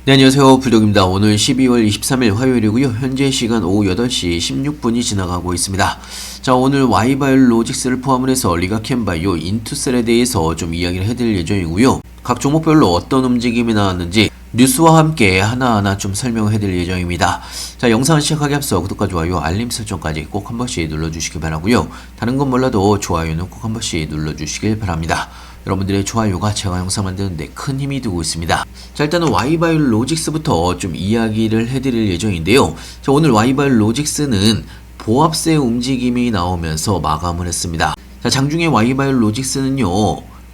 네, 안녕하세요. 불독입니다. 오늘 12월 23일 화요일이고요. 현재 시간 오후 8시 16분이 지나가고 있습니다. 자, 오늘 Y바이오로직스를 포함을 해서 리가캠바이오, 인투셀에 대해서 좀 이야기를 해드릴 예정이고요. 각 종목별로 어떤 움직임이 나왔는지 뉴스와 함께 하나하나 좀 설명을 해드릴 예정입니다. 자, 영상을 시작하기 앞서 구독과 좋아요, 알림 설정까지 꼭 한 번씩 눌러주시길 바라고요. 다른 건 몰라도 좋아요는 꼭 한 번씩 눌러주시길 바랍니다. 여러분들의 좋아요가 제가 영상 만드는데 큰 힘이 되고 있습니다. 자, 일단은 Y바이오로직스부터 좀 이야기를 해드릴 예정인데요. 자, 오늘 Y바이오로직스는 보합세 움직임이 나오면서 마감을 했습니다. 자, 장중에 Y바이오로직스는요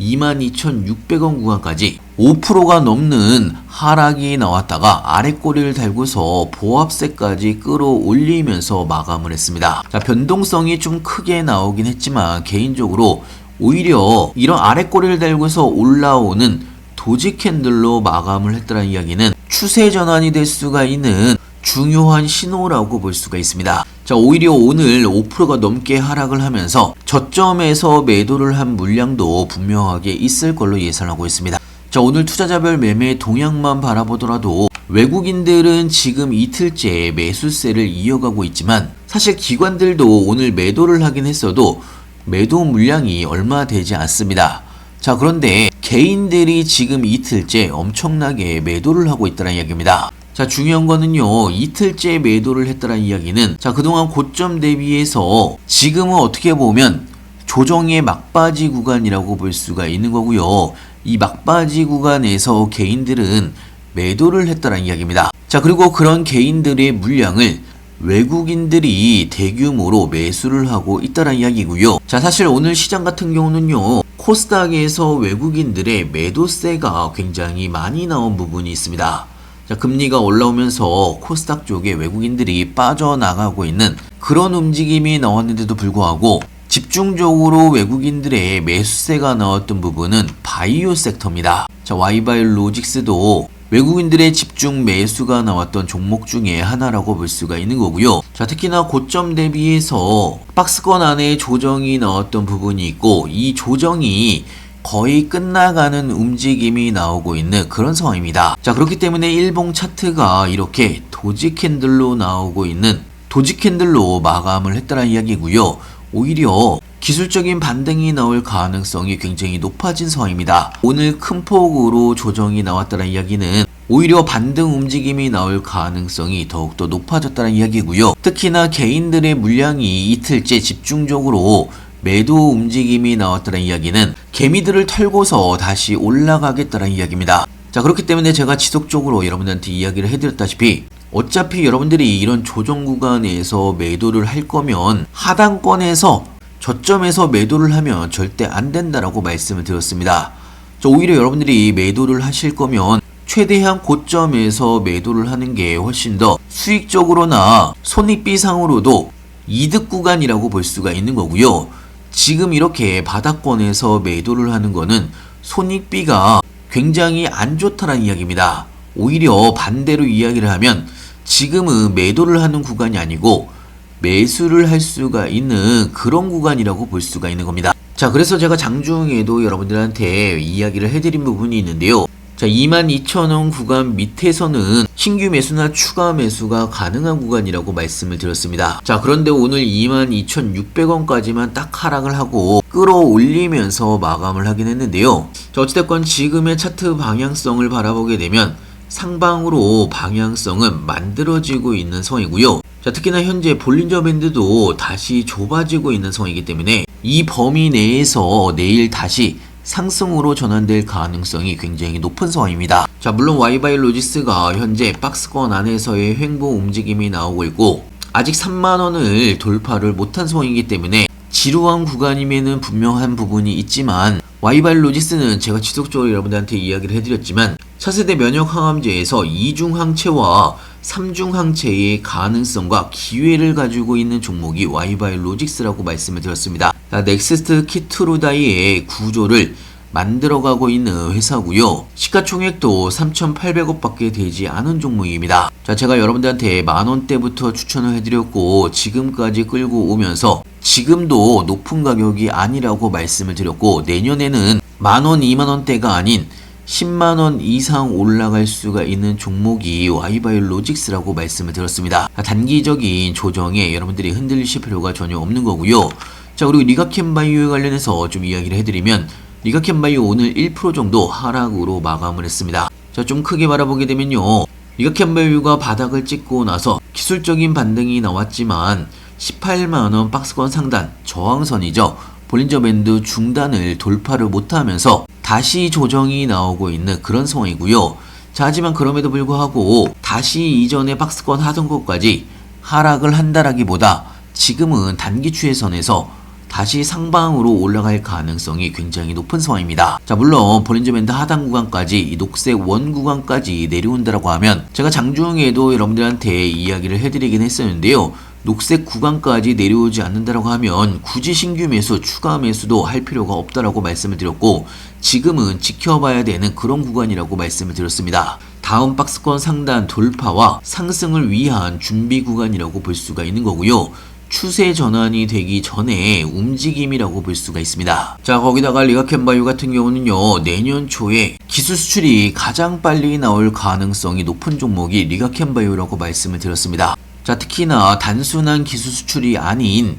22,600원 구간까지 5%가 넘는 하락이 나왔다가 아랫꼬리를 달고서 보합세까지 끌어올리면서 마감을 했습니다. 자, 변동성이 좀 크게 나오긴 했지만 개인적으로 오히려 이런 아랫꼬리를 달고서 올라오는 도지 캔들로 마감을 했다는 이야기는 추세 전환이 될 수가 있는 중요한 신호라고 볼 수가 있습니다. 자, 오히려 오늘 5%가 넘게 하락을 하면서 저점에서 매도를 한 물량도 분명하게 있을 걸로 예상하고 있습니다. 자, 오늘 투자자별 매매 동향만 바라보더라도 외국인들은 지금 이틀째 매수세를 이어가고 있지만 사실 기관들도 오늘 매도를 하긴 했어도 매도 물량이 얼마 되지 않습니다. 자, 그런데 개인들이 지금 이틀째 엄청나게 매도를 하고 있다는 이야기입니다. 자, 중요한 거는요, 이틀째 매도를 했다는 이야기는 자, 그동안 고점 대비해서 지금은 어떻게 보면 조정의 막바지 구간이라고 볼 수가 있는 거고요. 이 막바지 구간에서 개인들은 매도를 했다는 이야기입니다. 자, 그리고 그런 개인들의 물량을 외국인들이 대규모로 매수를 하고 있다는 이야기고요. 자, 사실 오늘 시장 같은 경우는요, 코스닥에서 외국인들의 매도세가 굉장히 많이 나온 부분이 있습니다. 자, 금리가 올라오면서 코스닥 쪽에 외국인들이 빠져나가고 있는 그런 움직임이 나왔는데도 불구하고 집중적으로 외국인들의 매수세가 나왔던 부분은 바이오 섹터입니다. 자, Y바이오로직스도 외국인들의 집중 매수가 나왔던 종목 중에 하나라고 볼 수가 있는 거고요. 자, 특히나 고점 대비해서 박스권 안에 조정이 나왔던 부분이 있고 이 조정이 거의 끝나가는 움직임이 나오고 있는 그런 상황입니다. 자, 그렇기 때문에 일봉 차트가 이렇게 도지 캔들로 나오고 있는 도지 캔들로 마감을 했다는 이야기고요. 오히려 기술적인 반등이 나올 가능성이 굉장히 높아진 상황입니다. 오늘 큰 폭으로 조정이 나왔다는 이야기는 오히려 반등 움직임이 나올 가능성이 더욱더 높아졌다는 이야기고요. 특히나 개인들의 물량이 이틀째 집중적으로 매도 움직임이 나왔다는 이야기는 개미들을 털고서 다시 올라가겠다는 이야기입니다. 자, 그렇기 때문에 제가 지속적으로 여러분들한테 이야기를 해드렸다시피 어차피 여러분들이 이런 조정 구간에서 매도를 할 거면 하단권에서 저점에서 매도를 하면 절대 안 된다라고 말씀을 드렸습니다. 자, 오히려 여러분들이 매도를 하실 거면 최대한 고점에서 매도를 하는 게 훨씬 더 수익적으로나 손익비상으로도 이득 구간이라고 볼 수가 있는 거고요. 지금 이렇게 바닥권에서 매도를 하는 거는 손익비가 굉장히 안 좋다는 이야기입니다. 오히려 반대로 이야기를 하면 지금은 매도를 하는 구간이 아니고 매수를 할 수가 있는 그런 구간이라고 볼 수가 있는 겁니다. 자, 그래서 제가 장중에도 여러분들한테 이야기를 해드린 부분이 있는데요. 자, 22,000원 구간 밑에서는 신규 매수나 추가 매수가 가능한 구간이라고 말씀을 드렸습니다. 자, 그런데 오늘 22,600원까지만 딱 하락을 하고 끌어올리면서 마감을 하긴 했는데요. 자, 어찌됐건 지금의 차트 방향성을 바라보게 되면 상방으로 방향성은 만들어지고 있는 상황이고요. 자, 특히나 현재 볼린저 밴드도 다시 좁아지고 있는 상황이기 때문에 이 범위 내에서 내일 다시 상승으로 전환될 가능성이 굉장히 높은 상황입니다. 자, 물론 Y바이오로직스가 현재 박스권 안에서의 횡보 움직임이 나오고 있고 아직 3만원을 돌파를 못한 상황이기 때문에 지루한 구간임에는 분명한 부분이 있지만 Y바이오로직스는 제가 지속적으로 여러분들한테 이야기를 해드렸지만 차세대 면역 항암제에서 2중 항체와 3중 항체의 가능성과 기회를 가지고 있는 종목이 Y바이오로직스라고 말씀을 드렸습니다. 넥스트 키트루다이의 구조를 만들어가고 있는 회사고요. 시가총액도 3,800억 밖에 되지 않은 종목입니다. 자, 제가 여러분들한테 만원대부터 추천을 해드렸고 지금까지 끌고 오면서 지금도 높은 가격이 아니라고 말씀을 드렸고 내년에는 만원, 2만원대가 아닌 10만원 이상 올라갈 수가 있는 종목이 Y바이오로직스라고 말씀을 드렸습니다. 단기적인 조정에 여러분들이 흔들리실 필요가 전혀 없는 거고요. 자, 그리고 리가캠바이오에 관련해서 좀 이야기를 해드리면 리가캠바이오 오늘 1% 정도 하락으로 마감을 했습니다. 자, 좀 크게 바라보게 되면요, 리가캠바이오가 바닥을 찍고 나서 기술적인 반등이 나왔지만 18만원 박스권 상단 저항선이죠, 볼린저 밴드 중단을 돌파를 못하면서 다시 조정이 나오고 있는 그런 상황이고요. 자, 하지만 그럼에도 불구하고 다시 이전의 박스권 하단권까지 하락을 한다라기보다 지금은 단기 추세선에서 다시 상방으로 올라갈 가능성이 굉장히 높은 상황입니다. 자, 물론 볼린저 밴드 하단 구간까지 이 녹색 원 구간까지 내려온다라고 하면 제가 장중에도 여러분들한테 이야기를 해드리긴 했었는데요, 녹색 구간까지 내려오지 않는다라고 하면 굳이 신규 매수, 추가 매수도 할 필요가 없다라고 말씀을 드렸고, 지금은 지켜봐야 되는 그런 구간이라고 말씀을 드렸습니다. 다음 박스권 상단 돌파와 상승을 위한 준비 구간이라고 볼 수가 있는 거고요. 추세 전환이 되기 전에 움직임이라고 볼 수가 있습니다. 자, 거기다가 리가캠바이오 같은 경우는요, 내년 초에 기술 수출이 가장 빨리 나올 가능성이 높은 종목이 리가캠바이오라고 말씀을 드렸습니다. 자, 특히나 단순한 기술 수출이 아닌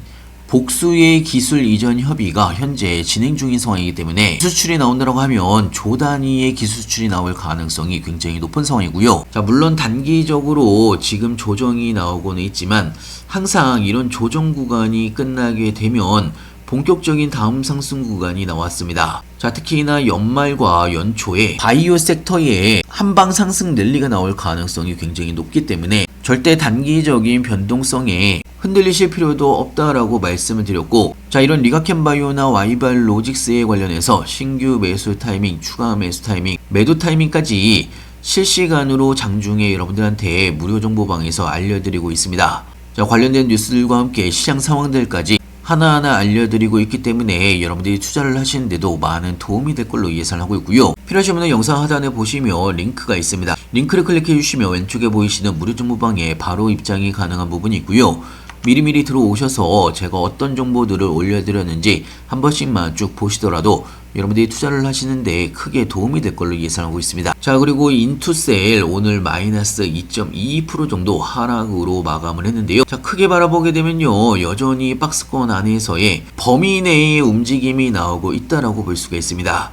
복수의 기술 이전 협의가 현재 진행 중인 상황이기 때문에 기술 수출이 나온다고 하면 조 단위의 기술 수출이 나올 가능성이 굉장히 높은 상황이고요. 자, 물론 단기적으로 지금 조정이 나오고는 있지만 항상 이런 조정 구간이 끝나게 되면 본격적인 다음 상승 구간이 나왔습니다. 자, 특히나 연말과 연초에 바이오 섹터에 한방 상승 랠리가 나올 가능성이 굉장히 높기 때문에 절대 단기적인 변동성에 흔들리실 필요도 없다라고 말씀을 드렸고, 자, 이런 리가캠바이오나 Y바이오로직스에 관련해서 신규 매수 타이밍, 추가 매수 타이밍, 매도 타이밍까지 실시간으로 장중에 여러분들한테 무료 정보방에서 알려드리고 있습니다. 자, 관련된 뉴스들과 함께 시장 상황들까지 하나하나 알려드리고 있기 때문에 여러분들이 투자를 하시는데도 많은 도움이 될 걸로 예상하고 있고요. 필요하신 분은 영상 하단에 보시면 링크가 있습니다. 링크를 클릭해 주시면 왼쪽에 보이시는 무료 정보방에 바로 입장이 가능한 부분이 있고요. 미리미리 들어오셔서 제가 어떤 정보들을 올려드렸는지 한 번씩만 쭉 보시더라도 여러분들이 투자를 하시는데 크게 도움이 될 걸로 예상하고 있습니다. 자, 그리고 인투셀 오늘 마이너스 2.22% 정도 하락으로 마감을 했는데요. 자, 크게 바라보게 되면요, 여전히 박스권 안에서의 범위 내의 움직임이 나오고 있다라고 볼 수가 있습니다.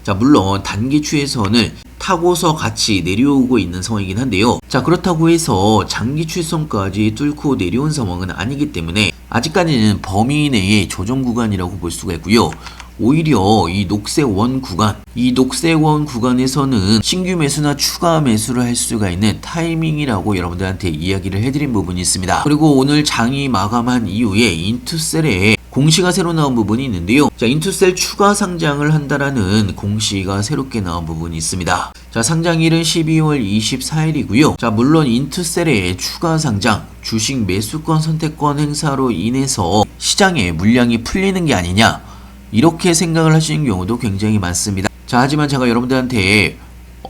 자, 물론 단기 추세선을 타고서 같이 내려오고 있는 상황이긴 한데요. 자, 그렇다고 해서 장기 추세선까지 뚫고 내려온 상황은 아니기 때문에 아직까지는 범위 내의 조정 구간이라고 볼 수가 있고요. 오히려 이 녹색 원 구간, 이 녹색 원 구간에서는 신규 매수나 추가 매수를 할 수가 있는 타이밍이라고 여러분들한테 이야기를 해드린 부분이 있습니다. 그리고 오늘 장이 마감한 이후에 인투셀에 공시가 새로 나온 부분이 있는데요. 자, 인투셀 추가 상장을 한다라는 공시가 새롭게 나온 부분이 있습니다. 자, 상장일은 12월 24일이고요. 자, 물론 인투셀의 추가 상장, 주식 매수권 선택권 행사로 인해서 시장에 물량이 풀리는 게 아니냐, 이렇게 생각을 하시는 경우도 굉장히 많습니다. 자, 하지만 제가 여러분들한테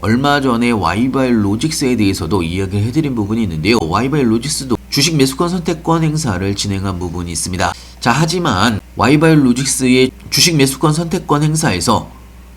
얼마 전에 Y바이오로직스에 대해서도 이야기를 해드린 부분이 있는데요. Y바이오로직스도 주식 매수권 선택권 행사를 진행한 부분이 있습니다. 자, 하지만 Y바이오로직스의 주식 매수권 선택권 행사에서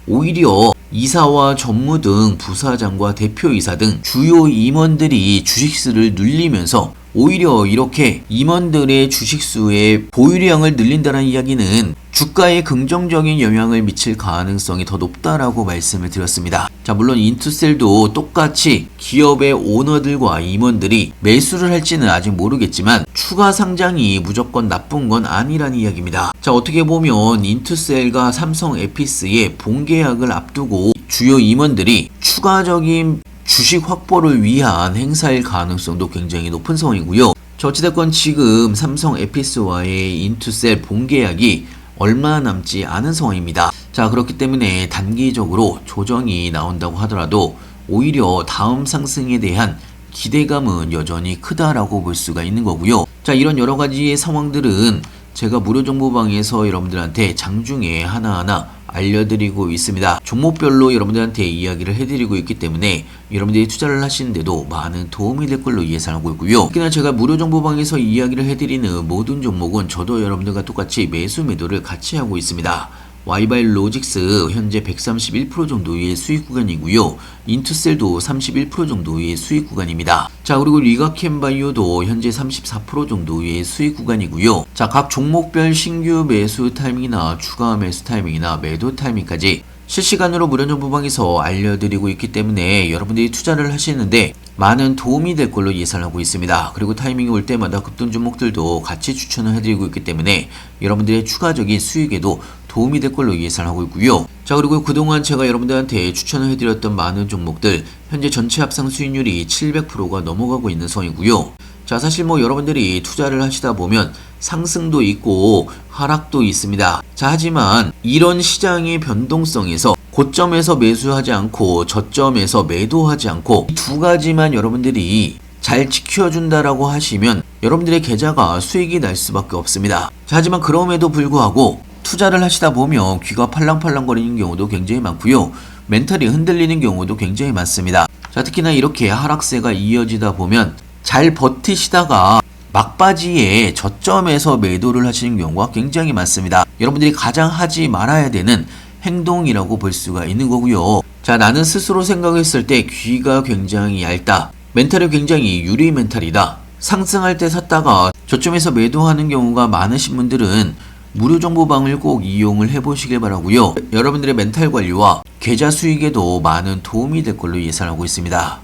오히려 이사와 전무 등 부사장과 대표이사 등 주요 임원들이 주식수를 늘리면서 오히려 이렇게 임원들의 주식수의 보유량을 늘린다는 이야기는 주가에 긍정적인 영향을 미칠 가능성이 더 높다라고 말씀을 드렸습니다. 자, 물론 인투셀도 똑같이 기업의 오너들과 임원들이 매수를 할지는 아직 모르겠지만 추가 상장이 무조건 나쁜 건 아니라는 이야기입니다. 자, 어떻게 보면 인투셀과 삼성 에피스의 본계약을 앞두고 주요 임원들이 추가적인 주식 확보를 위한 행사일 가능성도 굉장히 높은 상황이고요. 자, 어찌됐건 지금 삼성 에피스와의 인투셀 본계약이 얼마 남지 않은 상황입니다. 자, 그렇기 때문에 단기적으로 조정이 나온다고 하더라도 오히려 다음 상승에 대한 기대감은 여전히 크다라고 볼 수가 있는 거고요. 자, 이런 여러 가지의 상황들은 제가 무료 정보방에서 여러분들한테 장중에 하나하나 알려드리고 있습니다. 종목별로 여러분들한테 이야기를 해드리고 있기 때문에 여러분들이 투자를 하시는데도 많은 도움이 될 걸로 예상하고 있고요. 특히나 제가 무료 정보방에서 이야기를 해드리는 모든 종목은 저도 여러분들과 똑같이 매수 매도를 같이 하고 있습니다. 와이바일로직스 현재 131% 정도의 수익 구간이고요. 인투셀도 31% 정도의 수익 구간입니다. 자, 그리고 리가캠바이오도 현재 34% 정도의 수익 구간이고요. 자, 각 종목별 신규 매수 타이밍이나 추가 매수 타이밍이나 매도 타이밍까지 실시간으로 무료정보방에서 알려드리고 있기 때문에 여러분들이 투자를 하시는데 많은 도움이 될 걸로 예상하고 있습니다. 그리고 타이밍이 올 때마다 급등 종목들도 같이 추천을 해드리고 있기 때문에 여러분들의 추가적인 수익에도 도움이 될 걸로 예상하고 있고요. 자, 그리고 그동안 제가 여러분들한테 추천을 해드렸던 많은 종목들 현재 전체 합상 수익률이 700%가 넘어가고 있는 상황이고요. 자, 사실 여러분들이 투자를 하시다 보면 상승도 있고 하락도 있습니다. 자, 하지만 이런 시장의 변동성에서 고점에서 매수하지 않고 저점에서 매도하지 않고 이 두 가지만 여러분들이 잘 지켜준다라고 하시면 여러분들의 계좌가 수익이 날 수밖에 없습니다. 자, 하지만 그럼에도 불구하고 투자를 하시다 보면 귀가 팔랑팔랑거리는 경우도 굉장히 많고요. 멘탈이 흔들리는 경우도 굉장히 많습니다. 자, 특히나 이렇게 하락세가 이어지다 보면 잘 버티시다가 막바지에 저점에서 매도를 하시는 경우가 굉장히 많습니다. 여러분들이 가장 하지 말아야 되는 행동이라고 볼 수가 있는 거고요. 자, 나는 스스로 생각했을 때 귀가 굉장히 얇다. 멘탈이 굉장히 유리 멘탈이다. 상승할 때 샀다가 저점에서 매도하는 경우가 많으신 분들은 무료 정보방을 꼭 이용을 해보시길 바라고요. 여러분들의 멘탈 관리와 계좌 수익에도 많은 도움이 될 걸로 예상하고 있습니다.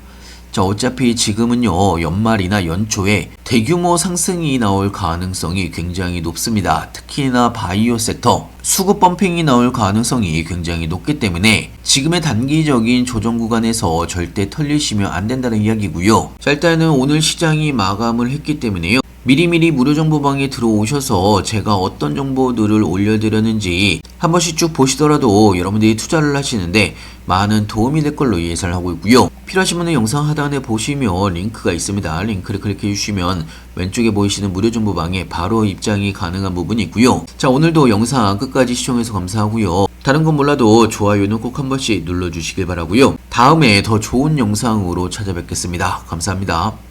자, 어차피 지금은요, 연말이나 연초에 대규모 상승이 나올 가능성이 굉장히 높습니다. 특히나 바이오 섹터, 수급 펌핑이 나올 가능성이 굉장히 높기 때문에 지금의 단기적인 조정 구간에서 절대 털리시면 안 된다는 이야기고요. 자, 일단은 오늘 시장이 마감을 했기 때문에요. 미리미리 무료 정보방에 들어오셔서 제가 어떤 정보들을 올려드렸는지 한 번씩 쭉 보시더라도 여러분들이 투자를 하시는데 많은 도움이 될 걸로 예상을 하고 있고요. 필요하신 분은 영상 하단에 보시면 링크가 있습니다. 링크를 클릭해 주시면 왼쪽에 보이시는 무료 정보방에 바로 입장이 가능한 부분이 있고요. 자, 오늘도 영상 끝까지 시청해서 감사하고요. 다른 건 몰라도 좋아요는 꼭 한 번씩 눌러주시길 바라고요. 다음에 더 좋은 영상으로 찾아뵙겠습니다. 감사합니다.